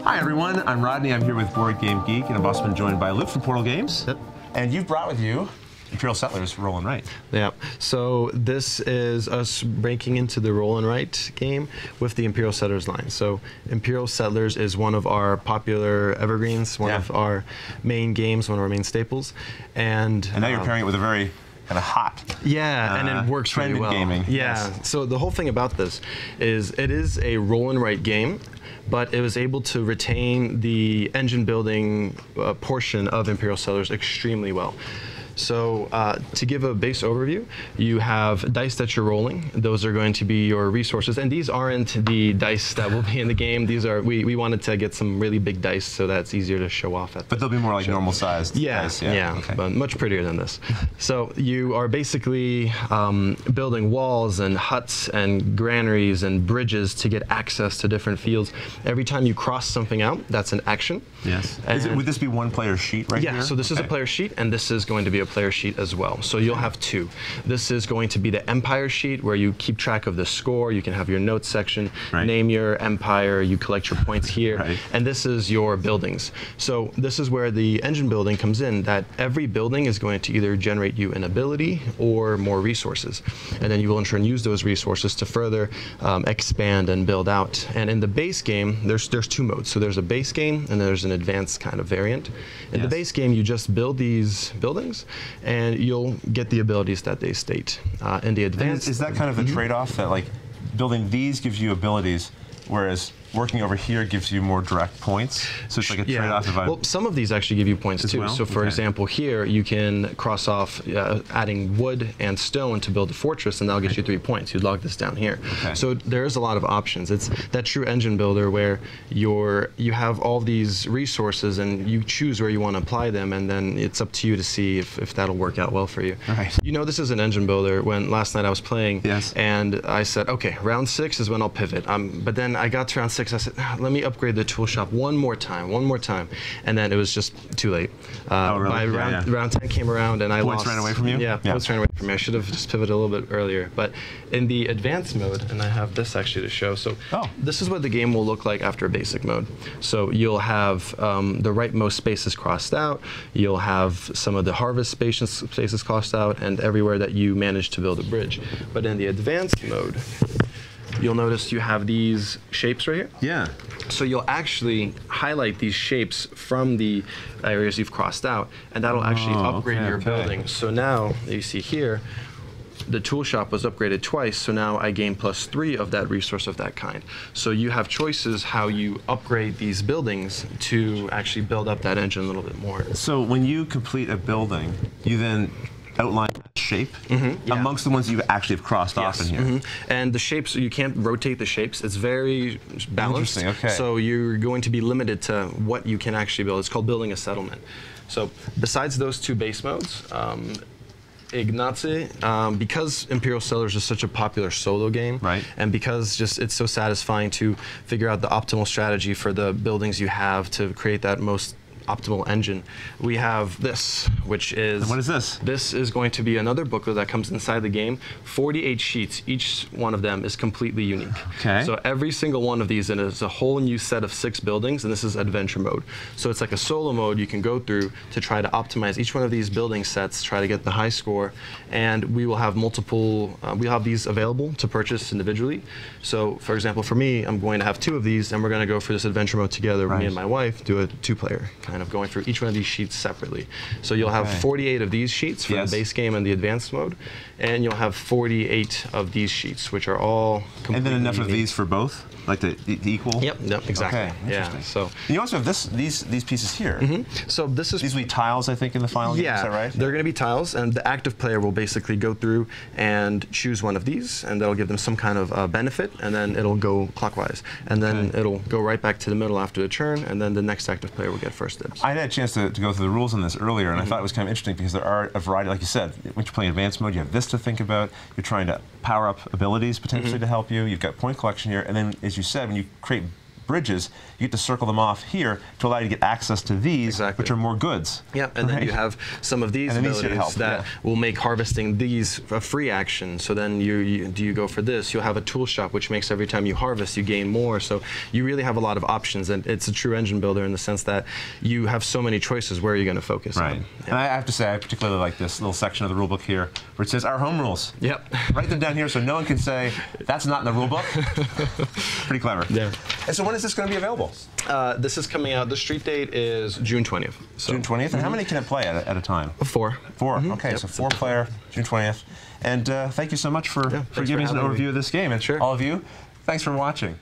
Hi everyone, I'm Rodney. I'm here with Board Game Geek, and I've also been joined by Luke from Portal Games. Yep. And you've brought with you Imperial Settlers Roll and Write. Yeah. So this is us breaking into the Roll and Write game with the Imperial Settlers line. So Imperial Settlers is one of our popular evergreens, one of our main games, one of our main staples. And now you're pairing it with a very kind of hot. Yeah, and it works trend really well. in gaming. Yeah. Yes. So the whole thing about this is it is a roll and write game, but it was able to retain the engine building portion of Imperial Settlers extremely well. So to give a base overview, you have dice that you're rolling. Those are going to be your resources, and these aren't the dice that will be in the game. These are we wanted to get some really big dice so that's easier to show off at. But they'll be more like normal sized dice. Yeah, okay. But much prettier than this. So you are basically building walls and huts and granaries and bridges to get access to different fields. Every time you cross something out, that's an action. Yes. Would this be one player sheet right here? Yeah, so this is a player sheet, and this is going to be a player sheet as well. So you'll have two. This is going to be the Empire sheet, where you keep track of the score. You can have your notes section, name your empire, you collect your points here, and this is your buildings. So this is where the engine building comes in, that every building is going to either generate you an ability or more resources. And then you will in turn use those resources to further expand and build out. And in the base game, there's two modes. So there's a base game, and there's an advanced kind of variant. In the base game, you just build these buildings, and you'll get the abilities that they state. In the advanced, is that kind of the trade-off, that like building these gives you abilities, whereas working over here gives you more direct points? So it's like a trade-off. Well, some of these actually give you points too. Well? So for example, here you can cross off adding wood and stone to build a fortress, and that'll get you 3 points. You'd log this down here. So there is a lot of options. It's that true engine builder where you have all these resources and you choose where you want to apply them, and then it's up to you to see if that'll work out well for you. You know, this is an engine builder. When last night I was playing, and I said, okay, round 6 is when I'll pivot. But then I got to round 6, I said, let me upgrade the tool shop one more time, and then it was just too late. By round 10 came around, and I lost. Points ran away from you? Yeah, points ran away from me. I should have just pivoted a little bit earlier. But in the advanced mode, and I have this actually to show, so this is what the game will look like after basic mode. So you'll have the rightmost spaces crossed out, you'll have some of the harvest spaces crossed out, and everywhere that you manage to build a bridge. But in the advanced mode, you'll notice you have these shapes right here. Yeah. So you'll actually highlight these shapes from the areas you've crossed out, and that'll actually upgrade your building. So now, you see here, the tool shop was upgraded twice, so now I gain +3 of that resource of that kind. So you have choices how you upgrade these buildings to actually build up that engine a little bit more. So when you complete a building, you then outline that shape amongst the ones you actually have crossed off in here. And the shapes, you can't rotate the shapes. It's very balanced. Interesting, So you're going to be limited to what you can actually build. It's called building a settlement. So besides those two base modes, Ignace, because Imperial Settlers is such a popular solo game, and because it's so satisfying to figure out the optimal strategy for the buildings you have to create that most optimal engine, we have this, which is... And what is this? This is going to be another booklet that comes inside the game. 48 sheets. Each one of them is completely unique. So every single one of these is a whole new set of 6 buildings, and this is adventure mode. So it's like a solo mode you can go through to try to optimize each one of these building sets, try to get the high score, and we will have multiple, we'll have these available to purchase individually. So for example, for me, I'm going to have 2 of these, and we're going to go for this adventure mode together. Me and my wife do a 2-player kind of going through each one of these sheets separately. So you'll have 48 of these sheets for the base game and the advanced mode, and you'll have 48 of these sheets, which are all completely And then enough unique. of these for both? Like the equal? Yep, exactly. Okay, So and you also have these pieces here. So this is... These will be tiles, I think, in the final game, is that right? They're going to be tiles, and the active player will basically go through and choose one of these, and that'll give them some kind of benefit, and then it'll go clockwise. And then it'll go right back to the middle after the turn, and then the next active player will get first dibs. I had a chance to go through the rules on this earlier, and I thought it was kind of interesting because there are a variety, like you said, when you're playing advanced mode, you have this to think about, you're trying to power up abilities potentially to help you, you've got point collection here, and then, as you said, when you create bridges, you get to circle them off here to allow you to get access to these, which are more goods. Yeah, and then you have some of these abilities that will make harvesting these a free action. So then you go for this, you'll have a tool shop, which makes every time you harvest, you gain more. So you really have a lot of options, and it's a true engine builder in the sense that you have so many choices. Where are you going to focus on? Yeah. And I have to say, I particularly like this little section of the rulebook here, where it says our home rules. Yep. Write them down here so no one can say, that's not in the rulebook. Pretty clever. Yeah. And so when is this going to be available? This is coming out, the street date is June 20th. So. June 20th? And how many can it play at a time? 4. 4, okay, so 4-player, June 20th. And thank you so much for giving us an overview of this game. And all of you, thanks for watching.